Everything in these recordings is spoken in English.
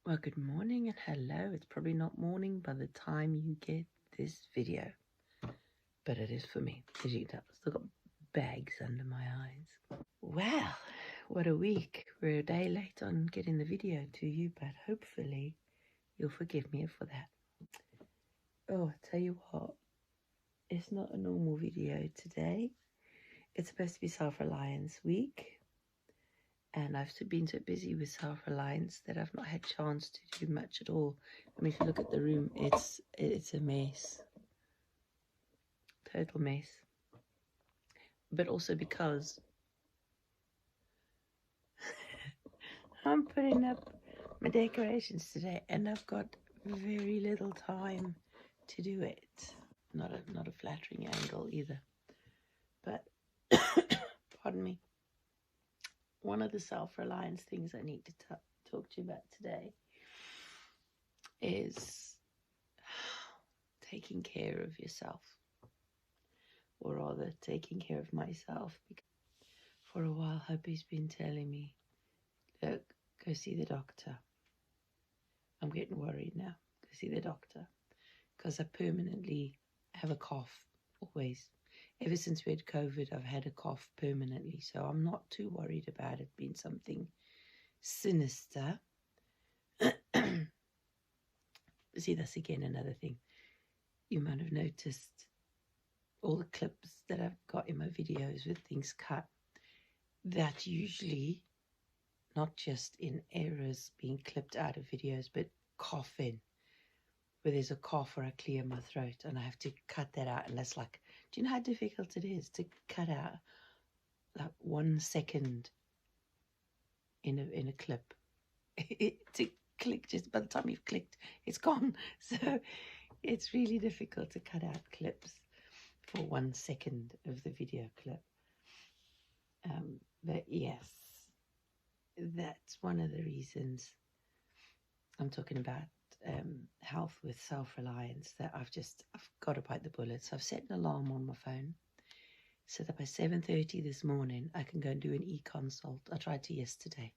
Well, good morning and hello. It's probably not morning by the time you get this video, but it is for me. As you can tell, I've still got bags under my eyes. Well, what a week. We're a day late on getting the video to you, but hopefully you'll forgive me for that. Oh, I tell you what, it's not a normal video today. It's supposed to be Self-Reliance week. And I've been so busy with Self-Reliance that I've not had a chance to do much at all. I mean, if you look at the room, it's a mess. Total mess. But also because I'm putting up my decorations today and I've got very little time to do it. Not a flattering angle either. But, pardon me. One of the Self-Reliance things I need to talk to you about today is taking care of yourself, or rather taking care of myself. Because for a while Hubby's been telling me, look, go see the doctor. I'm getting worried now. Go see the doctor, because I permanently have a cough, always. Ever since we had COVID, I've had a cough permanently, so I'm not too worried about it being something sinister. See, that's again another thing. You might have noticed all the clips that I've got in my videos with things cut. That's usually not just in errors being clipped out of videos, but coughing, where there's a cough or I clear my throat and I have to cut that out. And that's like, do you know how difficult it is to cut out like 1 second in a clip? To click, just by the time you've clicked, it's gone. So it's really difficult to cut out clips for 1 second of the video clip. But yes, that's one of the reasons I'm talking about health with Self-Reliance, that I've got to bite the bullet. So I've set an alarm on my phone so that by 7:30 this morning I can go and do an e-consult. I tried to yesterday.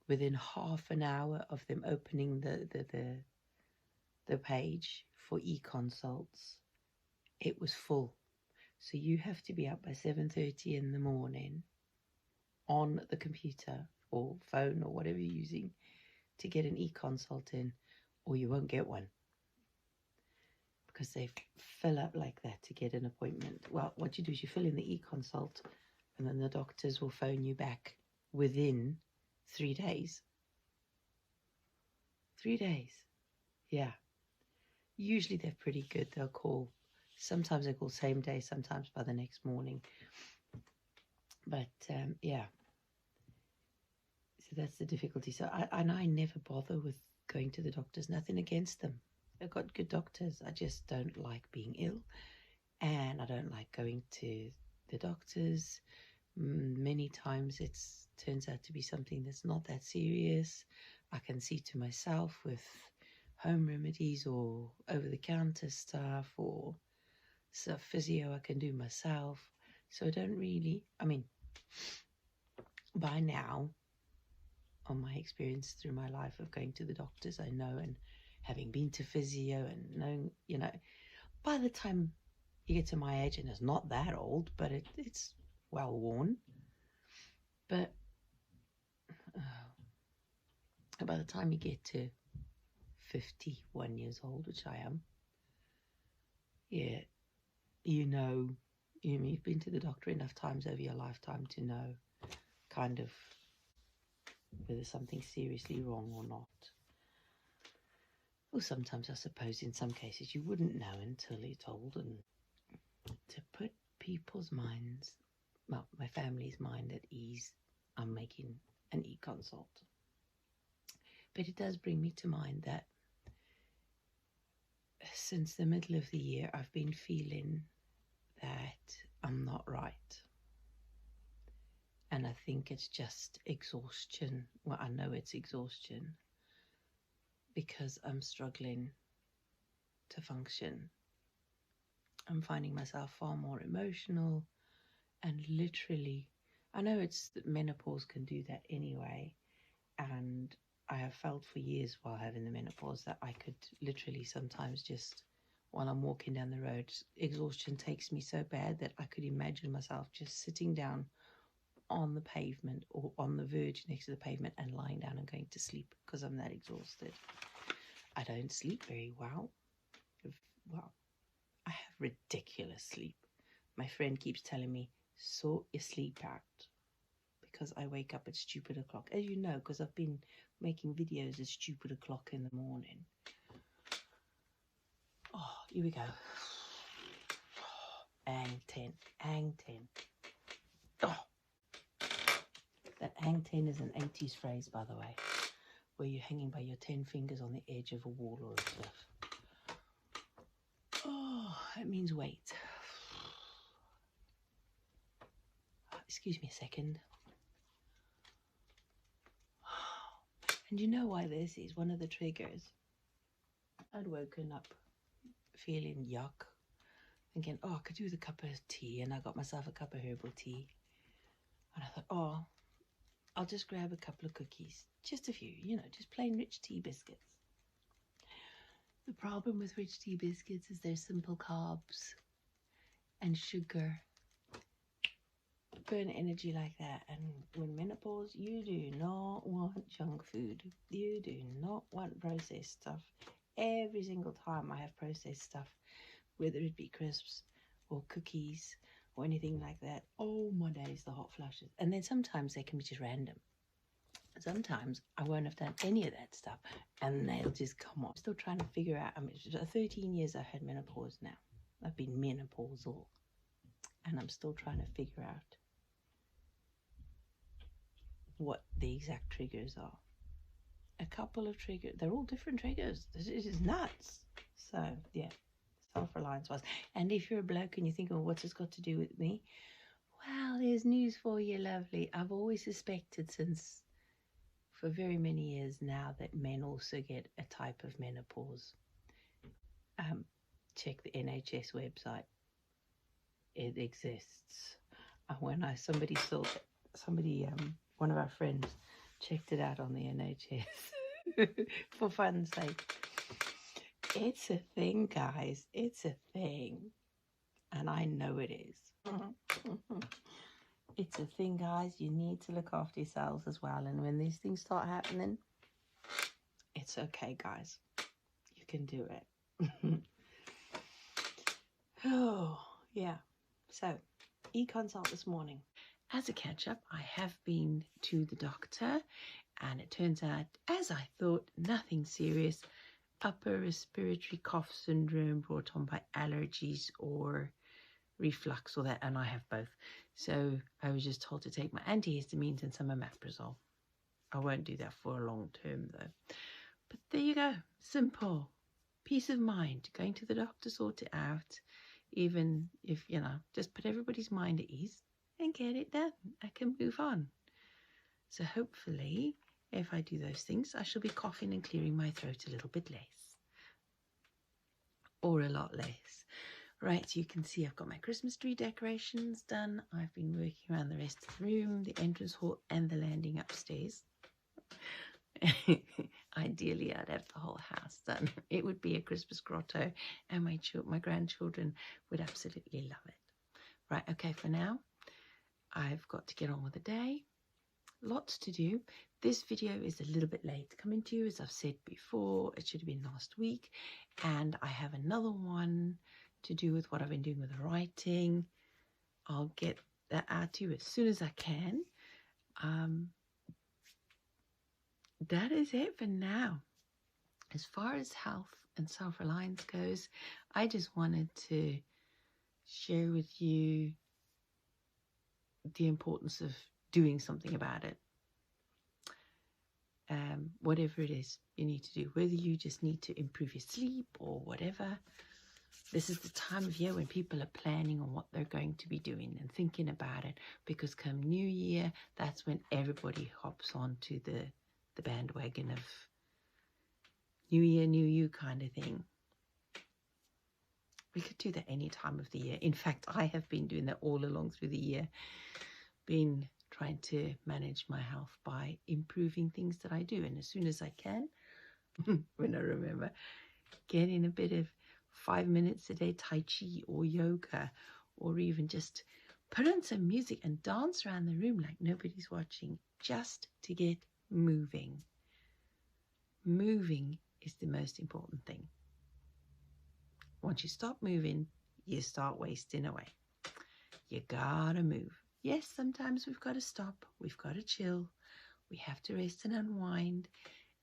Within half an hour of them opening the page for e-consults, it was full. So you have to be up by 7:30 in the morning on the computer or phone or whatever you're using to get an e-consult in, or you won't get one, because they fill up like that to get an appointment. Well, what you do is you fill in the e-consult and then the doctors will phone you back within 3 days. 3 days. Yeah. Usually they're pretty good. They'll call. Sometimes they call same day, sometimes by the next morning. But yeah. So that's the difficulty. So I never bother with going to the doctors. Nothing against them. They've got good doctors. I just don't like being ill. And I don't like going to the doctors. Many times it turns out to be something that's not that serious. I can see to myself with home remedies or over-the-counter stuff, or some physio I can do myself. So I don't really, I mean, by now, on my experience through my life of going to the doctors, I know, and having been to physio and knowing, you know, by the time you get to my age, and it's not that old, but it's well worn. But by the time you get to 51 years old, which I am, yeah, you know, you've been to the doctor enough times over your lifetime to know kind of whether something's seriously wrong or not. Or sometimes, I suppose, in some cases, you wouldn't know until it's old. And to put people's minds, well, my family's mind at ease, I'm making an e-consult. But it does bring me to mind that since the middle of the year, I've been feeling that I'm not right. And I think it's just exhaustion. Well, I know it's exhaustion because I'm struggling to function. I'm finding myself far more emotional, and literally, I know it's that menopause can do that anyway, and I have felt for years while having the menopause that I could literally sometimes just, while I'm walking down the road, exhaustion takes me so bad that I could imagine myself just sitting down on the pavement or on the verge next to the pavement and lying down and going to sleep because I'm that exhausted. I don't sleep very well. Well, I have ridiculous sleep. My friend keeps telling me, sort your sleep out, because I wake up at stupid o'clock. As you know, because I've been making videos at stupid o'clock in the morning. Oh, here we go. Ang 10. Oh, that Ang 10 is an 80s phrase, by the way, where you're hanging by your 10 fingers on the edge of a wall or a cliff. Oh, it means wait. Excuse me a second. And you know why this is one of the triggers? I'd woken up feeling yuck, thinking, oh, I could do with a cup of tea, and I got myself a cup of herbal tea. And I thought, oh, I'll just grab a couple of cookies, just a few, you know, just plain rich tea biscuits. The problem with rich tea biscuits is they're simple carbs and sugar. Burn energy like that. And when menopause, you do not want junk food. You do not want processed stuff. Every single time I have processed stuff, whether it be crisps or cookies or anything like that, oh my days, the hot flushes. And then sometimes they can be just random. Sometimes I won't have done any of that stuff and they'll just come on. I'm still trying to figure out. I mean, 13 years I've had menopause now. I've been menopausal, and I'm still trying to figure out what the exact triggers are. A couple of triggers, they're all different triggers. This is nuts. So yeah, self-reliance was. And if you're a bloke and you think, well, what's this got to do with me? Well, there's news for you, lovely. I've always suspected for very many years now that men also get a type of menopause. Check the NHS website. It exists. And when one of our friends checked it out on the NHS for fun's sake. It's a thing, guys. It's a thing. And I know it is. It's a thing, guys. You need to look after yourselves as well. And when these things start happening, it's okay, guys. You can do it. Oh, yeah. So, e-consult this morning. As a catch-up, I have been to the doctor, and it turns out, as I thought, nothing serious. Upper respiratory cough syndrome brought on by allergies or reflux or that, and I have both. So I was just told to take my antihistamines and some omeprazole. I won't do that for a long term though. But there you go. Simple. Peace of mind. Going to the doctor, sort it out. Even if, you know, just put everybody's mind at ease and get it done. I can move on. So hopefully, if I do those things, I shall be coughing and clearing my throat a little bit less. Or a lot less. Right, you can see I've got my Christmas tree decorations done. I've been working around the rest of the room, the entrance hall and the landing upstairs. Ideally, I'd have the whole house done. It would be a Christmas grotto, and my grandchildren would absolutely love it. Right, okay, for now, I've got to get on with the day. Lots to do. This video is a little bit late coming to you, as I've said before. It should have been last week, and I have another one to do with what I've been doing with the writing. I'll get that out to you as soon as I can. That is it for now. As far as health and self-reliance goes, I just wanted to share with you the importance of doing something about it. Whatever it is you need to do, whether you just need to improve your sleep or whatever. This is the time of year when people are planning on what they're going to be doing and thinking about it, because come New Year, that's when everybody hops onto the bandwagon of New Year, New You kind of thing. We could do that any time of the year. In fact, I have been doing that all along through the year, been trying to manage my health by improving things that I do. And as soon as I can, when I remember, get in a bit of 5 minutes a day Tai Chi or yoga, or even just put on some music and dance around the room like nobody's watching, just to get moving. Moving is the most important thing. Once you stop moving, you start wasting away. You gotta move. Yes, sometimes we've got to stop, we've got to chill, we have to rest and unwind,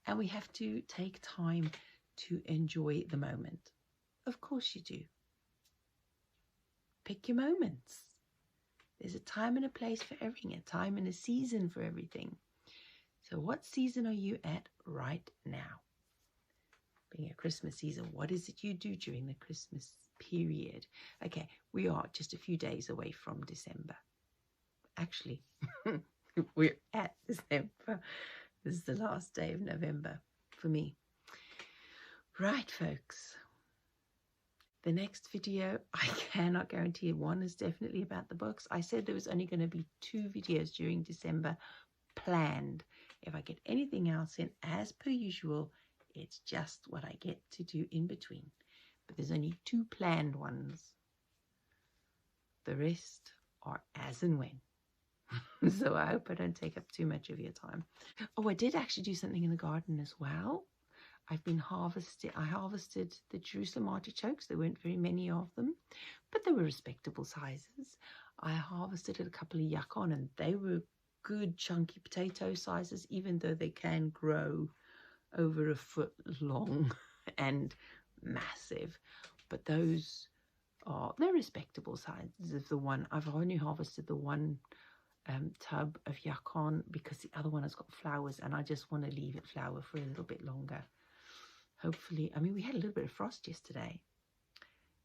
and we have to take time to enjoy the moment. Of course you do. Pick your moments. There's a time and a place for everything, a time and a season for everything. So what season are you at right now? Being a Christmas season, what is it you do during the Christmas period? Okay, we are just a few days away from December. Actually, we're at December. This is the last day of November for me. Right, folks. The next video, I cannot guarantee. One is definitely about the books. I said there was only going to be 2 videos during December planned. If I get anything else in, as per usual, it's just what I get to do in between. But there's only 2 planned ones. The rest are as and when. So I hope I don't take up too much of your time. Oh, I did actually do something in the garden as well. I harvested the Jerusalem artichokes. There weren't very many of them, but they were respectable sizes. I harvested a couple of yacon, and they were good chunky potato sizes, even though they can grow over a foot long and massive. But those they're respectable sizes of the one. I've only harvested the one tub of yacon because the other one has got flowers, and I just want to leave it flower for a little bit longer. Hopefully, I mean, we had a little bit of frost yesterday,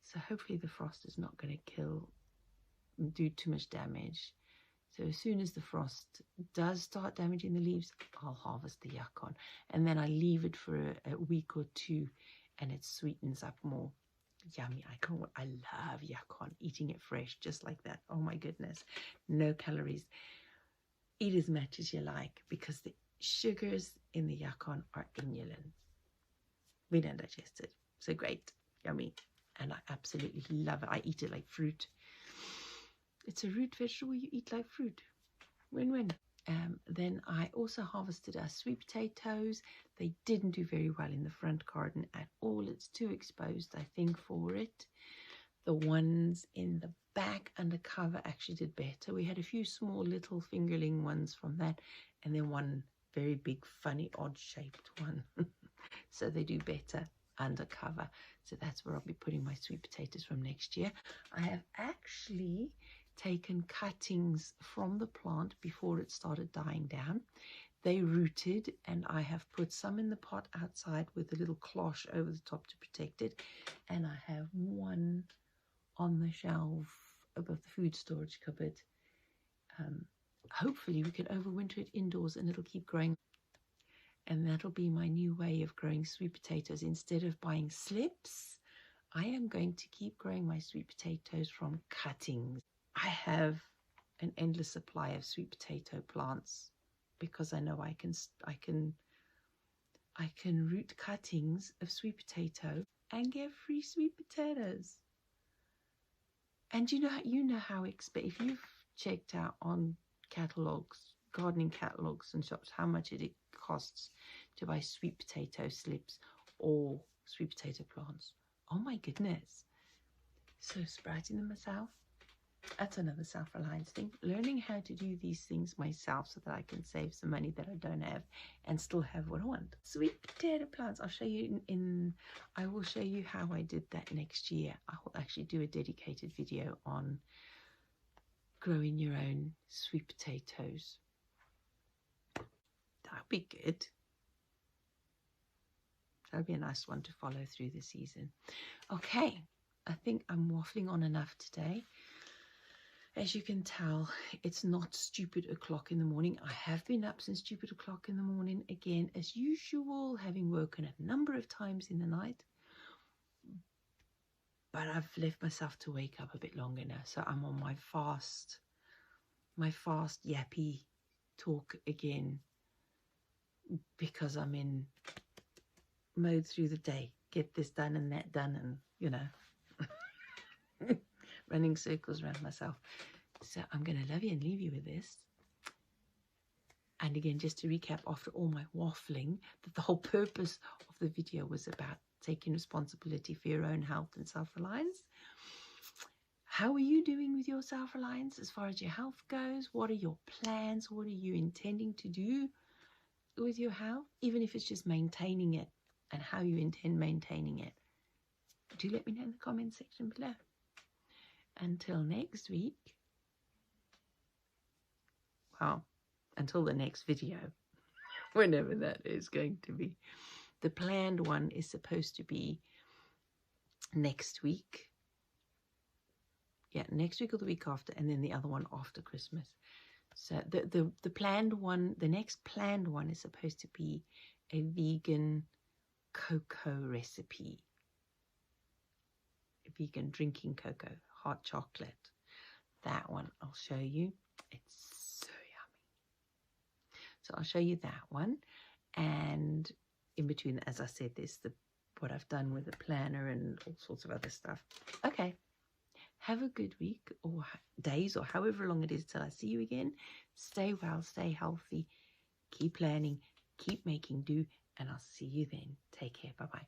so hopefully the frost is not going to do too much damage. So as soon as the frost does start damaging the leaves, I'll harvest the yacon, and then I leave it for a week or 2, and it sweetens up more. Yummy. I love yacon, eating it fresh just like that. Oh my goodness, no calories. Eat as much as you like, because the sugars in the yacon are inulin. We don't digest it. So great, yummy, and I absolutely love it. I eat it like fruit. It's a root vegetable you eat like fruit. Win-win. Then I also harvested our sweet potatoes. They didn't do very well in the front garden at all. It's too exposed, I think, for it. The ones in the back under cover actually did better. We had a few small little fingerling ones from that, and then one very big, funny, odd-shaped one. So they do better under cover. So that's where I'll be putting my sweet potatoes from next year. I have actually taken cuttings from the plant before it started dying down. They rooted, and I have put some in the pot outside with a little cloche over the top to protect it. And I have one on the shelf above the food storage cupboard. Hopefully we can overwinter it indoors and it'll keep growing. And that'll be my new way of growing sweet potatoes. Instead of buying slips, I am going to keep growing my sweet potatoes from cuttings. I have an endless supply of sweet potato plants because I know I can root cuttings of sweet potato and get free sweet potatoes. And you know how expensive, if you've checked out on catalogs, gardening catalogs and shops, how much it costs to buy sweet potato slips or sweet potato plants. Oh my goodness. So sprouting them myself, that's another self-reliance thing. Learning how to do these things myself so that I can save some money that I don't have and still have what I want. Sweet potato plants. I'll show you I will show you how I did that next year. I will actually do a dedicated video on growing your own sweet potatoes. That'll be good. That'll be a nice one to follow through the season. Okay, I think I'm waffling on enough today. As you can tell, it's not stupid o'clock in the morning. I have been up since stupid o'clock in the morning again, as usual, having woken a number of times in the night. But I've left myself to wake up a bit longer now, so I'm on my fast my fast yappy talk again, because I'm in mode through the day. Get this done and that done, and you know, running circles around myself. So I'm going to love you and leave you with this. And again, just to recap, after all my waffling, that the whole purpose of the video was about taking responsibility for your own health and self-reliance. How are you doing with your self-reliance as far as your health goes? What are your plans? What are you intending to do with your health? Even if it's just maintaining it, and how you intend maintaining it. Do let me know in the comment section below. Until next week, well, until the next video, whenever that is going to be. The planned one is supposed to be next week. Yeah, next week or the week after, and then the other one after Christmas. So the planned one, the next planned one is supposed to be a vegan cocoa recipe. A vegan drinking cocoa, hot chocolate. That one I'll show you. It's so yummy. So I'll show you that one. And in between, as I said, there's what I've done with the planner and all sorts of other stuff. Okay. Have a good week or days or however long it is till I see you again. Stay well, stay healthy, keep planning, keep making do, and I'll see you then. Take care. Bye-bye.